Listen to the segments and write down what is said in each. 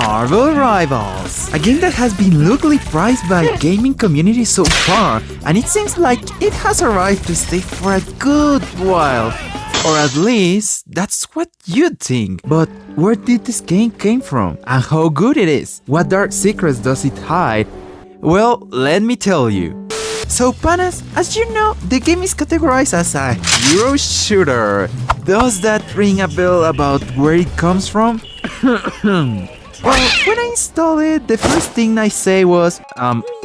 Marvel Rivals, a game that has been loudly praised by gaming community so far, and it seems like it has arrived to stay for a good while. Or at least, that's what you'd think. But where did this game came from? And how good it is? What dark secrets does it hide? Well, let me tell you. So Panas, as you know, the game is categorized as a hero shooter. Does that ring a bell about where it comes from? Well, when I installed it, the first thing I say was,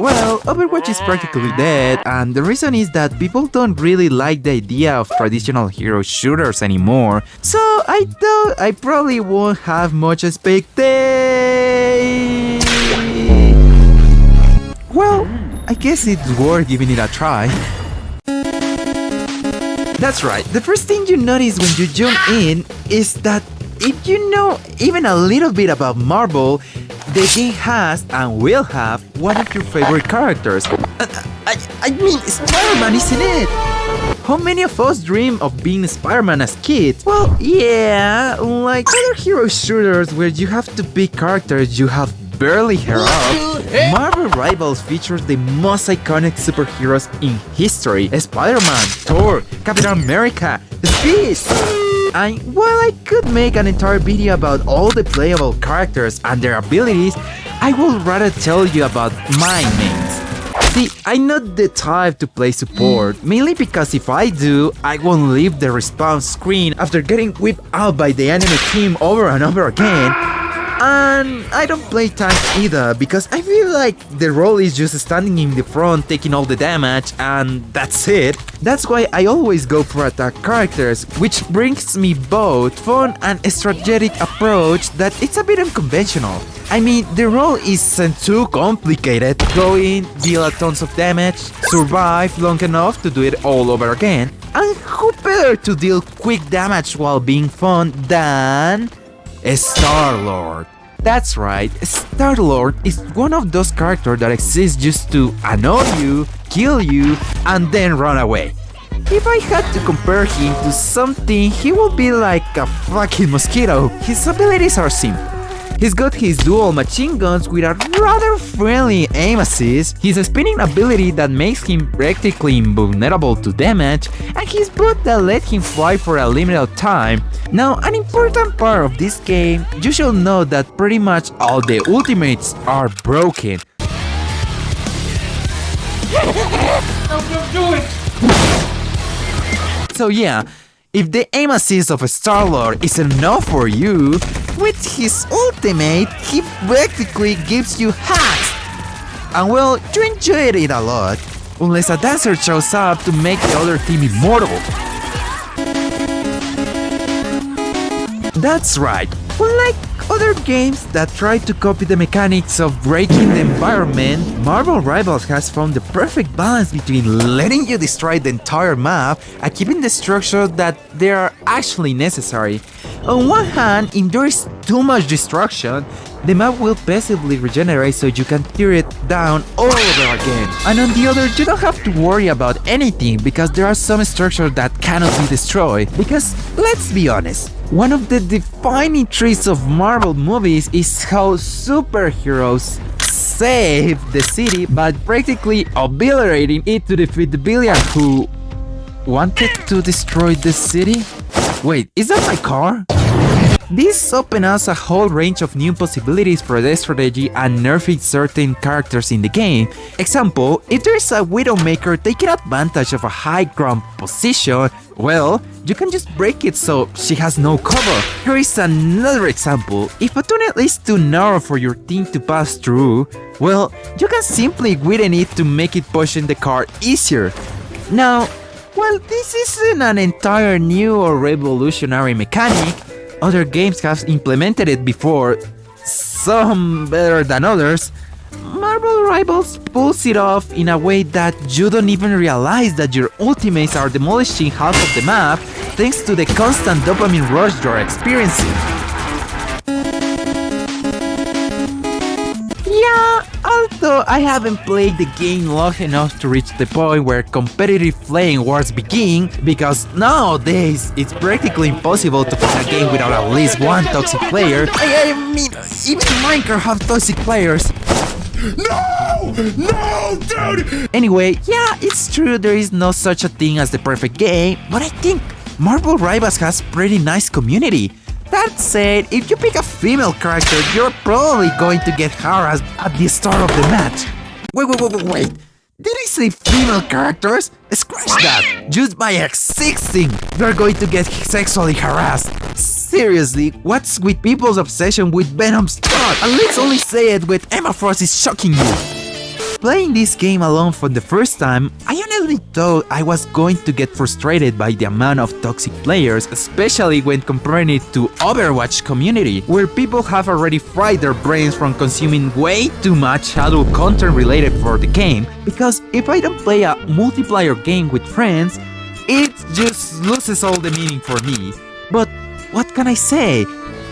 well, Overwatch is practically dead, and the reason is that people don't really like the idea of traditional hero shooters anymore, so I thought I probably won't have much expectation. Well, I guess it's worth giving it a try. That's right, the first thing you notice when you jump in is that if you know even a little bit about Marvel, the game has and will have one of your favorite characters. I mean, Spider-Man is in it! How many of us dream of being Spider-Man as kids? Well, yeah, like other hero shooters where you have to pick characters you have barely heard of, Marvel Rivals features the most iconic superheroes in history: Spider-Man, Thor, Captain America, Beast. And while I could make an entire video about all the playable characters and their abilities, I would rather tell you about my mains. See, I'm not the type to play support, mainly because if I do, I won't leave the respawn screen after getting whipped out by the enemy team over and over again. And I don't play tank either, because I feel like the role is just standing in the front taking all the damage and that's it. That's why I always go for attack characters, which brings me both fun and strategic approach that it's a bit unconventional. I mean, the role isn't too complicated. Go in, deal a tons of damage, survive long enough to do it all over again. And who better to deal quick damage while being fun than Star-Lord. That's right, Star-Lord is one of those characters that exists just to annoy you, kill you, and then run away. If I had to compare him to something, he would be like a fucking mosquito. His abilities are simple. He's got his dual machine guns with a rather friendly aim assist, his spinning ability that makes him practically invulnerable to damage, and his boot that let him fly for a limited time. Now, an important part of this game, you should know that pretty much all the ultimates are broken. So yeah, if the aim assist of Star-Lord is enough for you, with his ultimate, he practically gives you hacks. And well, you enjoyed it a lot, unless a dancer shows up to make the other team immortal. That's right, unlike other games that try to copy the mechanics of breaking the environment, Marvel Rivals has found the perfect balance between letting you destroy the entire map and keeping the structures that they are actually necessary. On one hand, if there is too much destruction, the map will passively regenerate so you can tear it down all over again. And on the other, you don't have to worry about anything because there are some structures that cannot be destroyed. Because, let's be honest, one of the defining traits of Marvel movies is how superheroes save the city by practically obliterating it to defeat the villain who wanted to destroy the city? Wait, is that my car? This opens us a whole range of new possibilities for the strategy and nerfing certain characters in the game. Example, if there is a Widowmaker taking advantage of a high ground position, well, you can just break it so she has no cover. Here is another example. If a tunnel is too narrow for your team to pass through, well, you can simply widen it to make it pushing the car easier. Now, while this isn't an entire new or revolutionary mechanic, other games have implemented it before, some better than others. Marvel Rivals pulls it off in a way that you don't even realize that your ultimates are demolishing half of the map thanks to the constant dopamine rush you're experiencing. Yeah, a although I haven't played the game long enough to reach the point where competitive playing wars begin, because nowadays it's practically impossible to find a game without at least one toxic player. I mean, even Minecraft have toxic players. No! No, dude! Anyway, yeah, it's true there is no such a thing as the perfect game, but I think Marvel Rivals has pretty nice community. That said, if you pick a female character, you're probably going to get harassed at the start of the match. Wait. Did I say female characters? Scratch that! Just by existing, you're going to get sexually harassed. Seriously, what's with people's obsession with Venom's thought? And let's only say it with Emma Frost is shocking you. Playing this game alone for the first time, I honestly thought I was going to get frustrated by the amount of toxic players, especially when comparing it to Overwatch community, where people have already fried their brains from consuming way too much adult content related for the game, because if I don't play a multiplayer game with friends, it just loses all the meaning for me. But what can I say?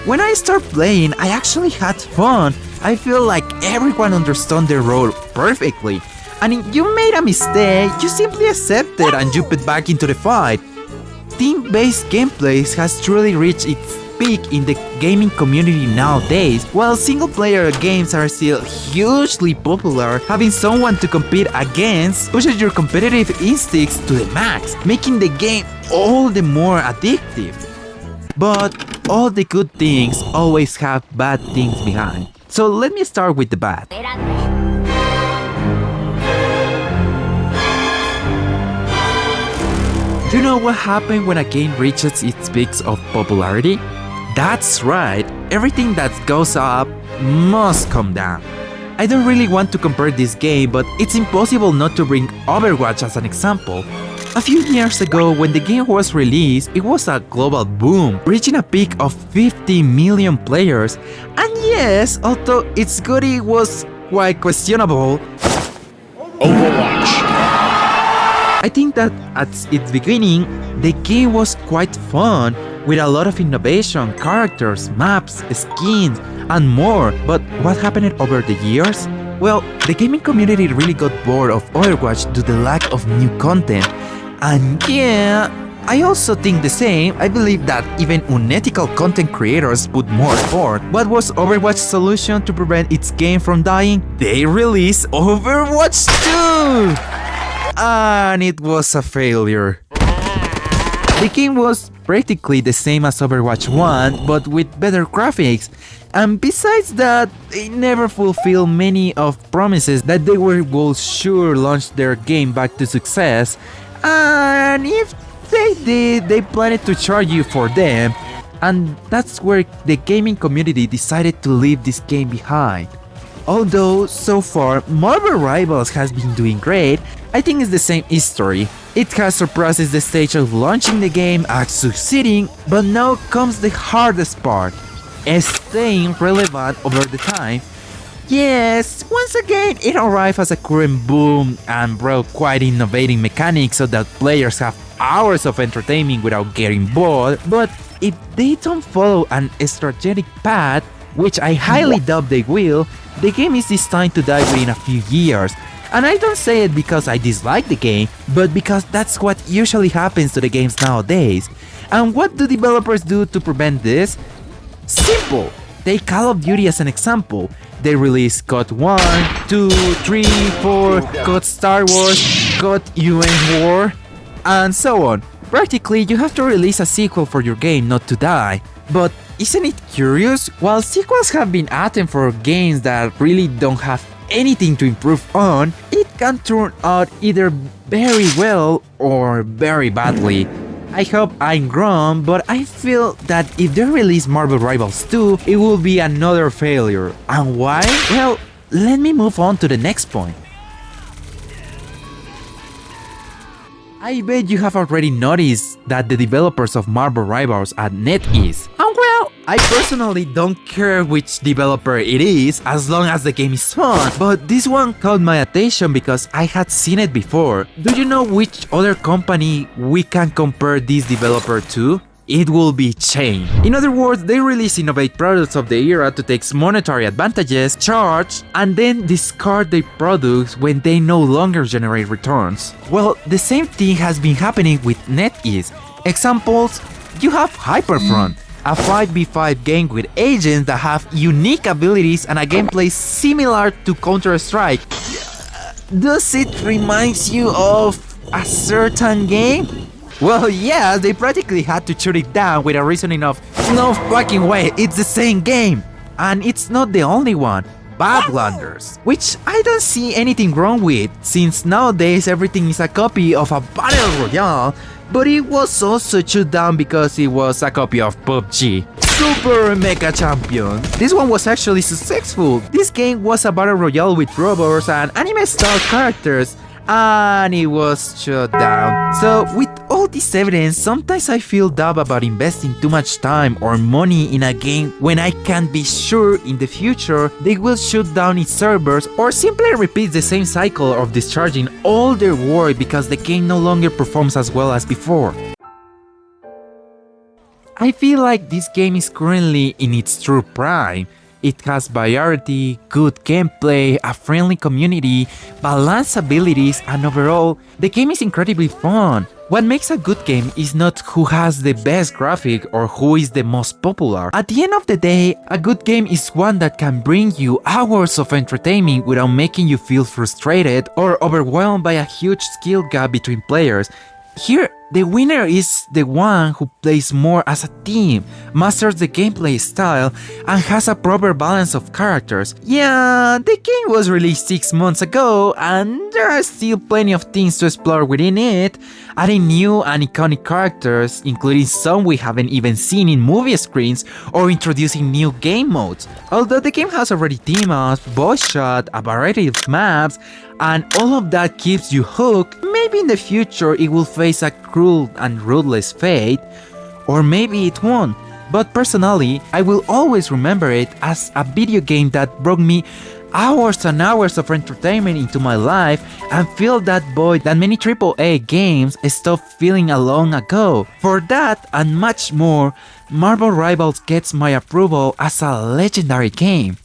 When I start playing, I actually had fun. I feel like everyone understood their role perfectly. And if you made a mistake, you simply accept it and jump it back into the fight. Team-based gameplay has truly reached its peak in the gaming community nowadays, while single-player games are still hugely popular. Having someone to compete against pushes your competitive instincts to the max, making the game all the more addictive. But all the good things always have bad things behind. So let me start with the bad. Do you know what happens when a game reaches its peaks of popularity? That's right, everything that goes up must come down. I don't really want to compare this game, but it's impossible not to bring Overwatch as an example. A few years ago, when the game was released, it was a global boom, reaching a peak of 50 million players. And yes, although its goodie was quite questionable, Overwatch. I think that at its beginning, the game was quite fun, with a lot of innovation, characters, maps, skins, and more. But what happened over the years? Well, the gaming community really got bored of Overwatch due to the lack of new content. And yeah, I also think the same. I believe that even unethical content creators put more effort. What was Overwatch's solution to prevent its game from dying? They released Overwatch 2! And it was a failure. The game was practically the same as Overwatch 1, but with better graphics. And besides that, they never fulfilled many of promises that they will sure launch their game back to success. And if they did, they planned to charge you for them. And that's where the gaming community decided to leave this game behind. Although, so far, Marvel Rivals has been doing great, I think it's the same history. It has surpassed the stage of launching the game and succeeding, but now comes the hardest part, staying relevant over the time. Yes, once again, it arrived as a current boom and brought quite innovating mechanics so that players have hours of entertainment without getting bored, but if they don't follow an strategic path, which I highly doubt they will, the game is destined to die within a few years. And I don't say it because I dislike the game, but because that's what usually happens to the games nowadays. And what do developers do to prevent this? Simple! Take Call of Duty as an example. They release COD 1, 2, 3, 4, COD Star Wars, COD UN War, and so on. Practically, you have to release a sequel for your game not to die. But isn't it curious? While sequels have been added for games that really don't have anything to improve on, it can turn out either very well or very badly. I hope I'm wrong, but I feel that if they release Marvel Rivals 2, it will be another failure. And why? Well, let me move on to the next point. I bet you have already noticed that the developers of Marvel Rivals are NetEase. And well, I personally don't care which developer it is as long as the game is fun, but this one caught my attention because I had seen it before. Do you know which other company we can compare this developer to? it will be chain. In other words, they release innovative products of the era to take monetary advantages, charge, and then discard their products when they no longer generate returns. Well, the same thing has been happening with NetEase. Examples, you have Hyperfront, a 5v5 game with agents that have unique abilities and a gameplay similar to Counter-Strike. Does it remind you of a certain game? Well, yeah, they practically had to shut it down with a reasoning of no fucking way, it's the same game. And it's not the only one. Badlanders, which I don't see anything wrong with, since nowadays everything is a copy of a battle royale, but it was also shut down because it was a copy of PUBG. Super Mega Champion. This one was actually successful. This game was a battle royale with robots and anime-style characters, and it was shut down. So with all this evidence, sometimes I feel dumb about investing too much time or money in a game when I can't be sure in the future they will shut down its servers or simply repeat the same cycle of discharging all their work because the game no longer performs as well as before. I feel like this game is currently in its true prime. It has variety, good gameplay, a friendly community, balanced abilities, and overall, the game is incredibly fun. What makes a good game is not who has the best graphic or who is the most popular. At the end of the day, a good game is one that can bring you hours of entertainment without making you feel frustrated or overwhelmed by a huge skill gap between players. Here, the winner is the one who plays more as a team, masters the gameplay style, and has a proper balance of characters. Yeah, the game was released 6 months ago, and there are still plenty of things to explore within it, adding new and iconic characters, including some we haven't even seen in movie screens, or introducing new game modes. Although the game has already team-ups, voice chat, a variety of maps, and all of that keeps you hooked, maybe in the future it will face a cruel and ruthless fate, or maybe it won't. But personally, I will always remember it as a video game that brought me hours and hours of entertainment into my life and filled that void that many AAA games stopped filling a long ago. For that and much more, Marvel Rivals gets my approval as a legendary game.